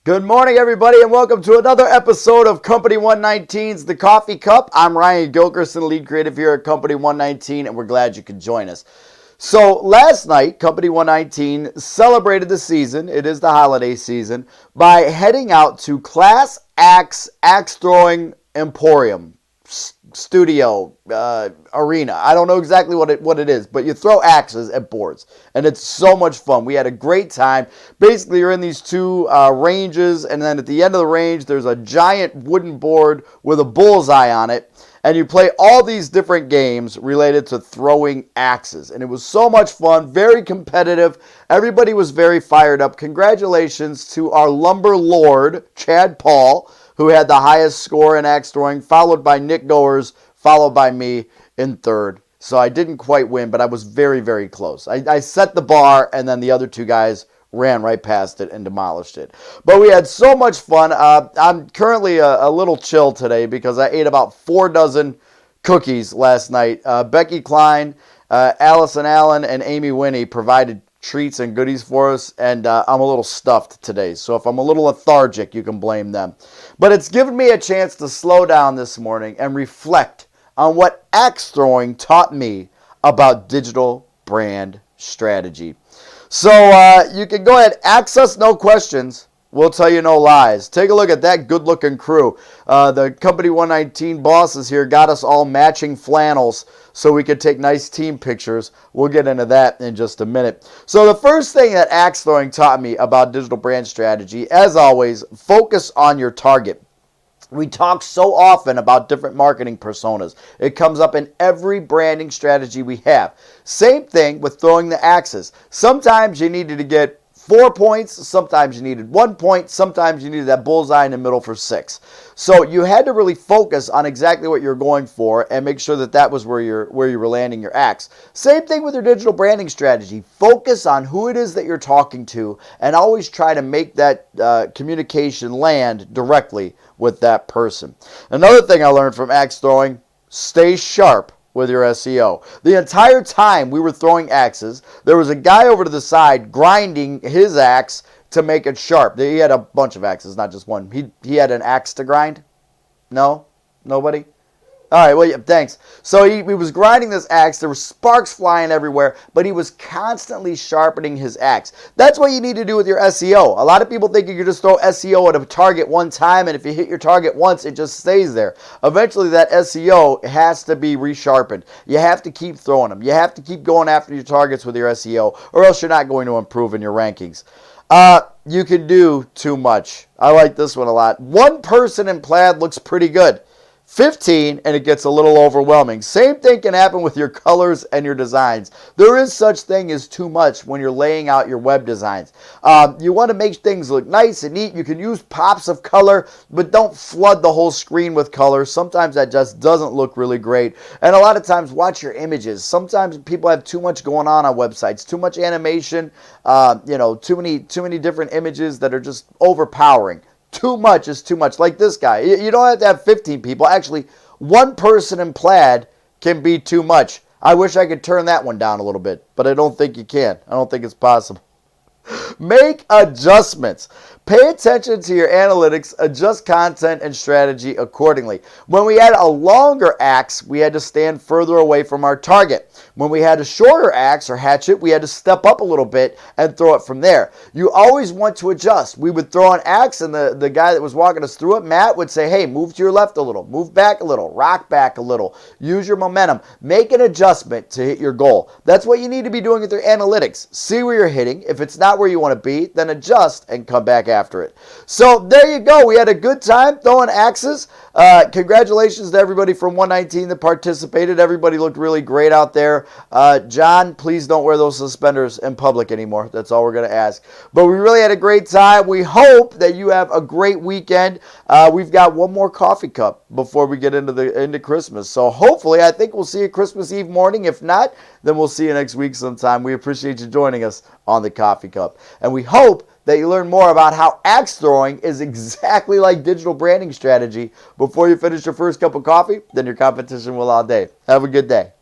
Good morning, everybody, and welcome to another episode of Company 119's The Coffee Cup. I'm Ryan Gilkerson, lead creative here at Company 119, and we're glad you could join us. So last night, Company 119 celebrated the season, it is the holiday season, by heading out to Class Axe Throwing Emporium. Studio, arena. I don't know exactly what it is, but you throw axes at boards, and it's so much fun. We had a great time. Basically, you're in these two ranges, and then at the end of the range, there's a giant wooden board with a bullseye on it, and you play all these different games related to throwing axes, and it was so much fun, very competitive. Everybody was very fired up. Congratulations to our lumber lord, Chad Paul, who had the highest score in axe throwing, followed by Nick Goers, followed by me in third. So I didn't quite win, but I was very, very close. I set the bar, and then the other two guys ran right past it and demolished it. But we had so much fun. I'm currently a little chill today because I ate about 4 dozen cookies last night. Becky Klein, Allison Allen, and Amy Winnie provided treats and goodies for us, and I'm a little stuffed today. So if I'm a little lethargic, you can blame them. But it's given me a chance to slow down this morning and reflect on what axe throwing taught me about digital brand strategy. So you can go ahead, ask us no questions. We'll tell you no lies. Take a look at that good-looking crew. The Company 119 bosses here got us all matching flannels so we could take nice team pictures. We'll get into that in just a minute. So the first thing that axe throwing taught me about digital brand strategy, as always, focus on your target. We talk so often about different marketing personas. It comes up in every branding strategy we have. Same thing with throwing the axes. Sometimes you needed to get 4 points, sometimes you needed 1 point, sometimes you needed that bullseye in the middle for 6. So you had to really focus on exactly what you're going for and make sure that was where you were landing your axe. Same thing with your digital branding strategy. Focus on who it is that you're talking to and always try to make that communication land directly with that person. Another thing I learned from axe throwing, stay sharp with your SEO. The entire time we were throwing axes, there was a guy over to the side grinding his axe to make it sharp. He had a bunch of axes, not just one. He had an axe to grind? No? Nobody? All right, well, yeah, thanks. So he was grinding this axe. There were sparks flying everywhere, but he was constantly sharpening his axe. That's what you need to do with your SEO. A lot of people think you can just throw SEO at a target one time, and if you hit your target once, it just stays there. Eventually, that SEO has to be resharpened. You have to keep throwing them. You have to keep going after your targets with your SEO, or else you're not going to improve in your rankings. You can do too much. I like this one a lot. One person in plaid looks pretty good. 15 and it gets a little overwhelming. Same thing can happen with your colors and your designs. There is such thing as too much when you're laying out your web designs. You want to make things look nice and neat. You can use pops of color, but don't flood the whole screen with color. Sometimes that just doesn't look really great. And a lot of times, watch your images. Sometimes people have too much going on websites, too much animation, too many different images that are just overpowering. Too much is too much. Like this guy. You don't have to have 15 people. Actually, one person in plaid can be too much. I wish I could turn that one down a little bit, but I don't think you can. I don't think it's possible. Make adjustments. Pay attention to your analytics, adjust content and strategy accordingly. When we had a longer axe, we had to stand further away from our target. When we had a shorter axe or hatchet, we had to step up a little bit and throw it from there. You always want to adjust. We would throw an axe and the guy that was walking us through it, Matt, would say, hey, move to your left a little, move back a little, rock back a little, use your momentum. Make an adjustment to hit your goal. That's what you need to be doing with your analytics. See where you're hitting. If it's not where you want to be, then adjust and come back after it. So there you go. We had a good time throwing axes. Congratulations to everybody from 119 that participated. Everybody looked really great out there. John, please don't wear those suspenders in public anymore. That's all we're going to ask. But we really had a great time. We hope that you have a great weekend. We've got one more coffee cup before we get into Christmas. So hopefully, I think we'll see you Christmas Eve morning. If not, then we'll see you next week sometime. We appreciate you joining us on the Coffee Cup. And we hope that you learn more about how axe throwing is exactly like digital branding strategy. Before you finish your first cup of coffee, then your competition will all day. Have a good day.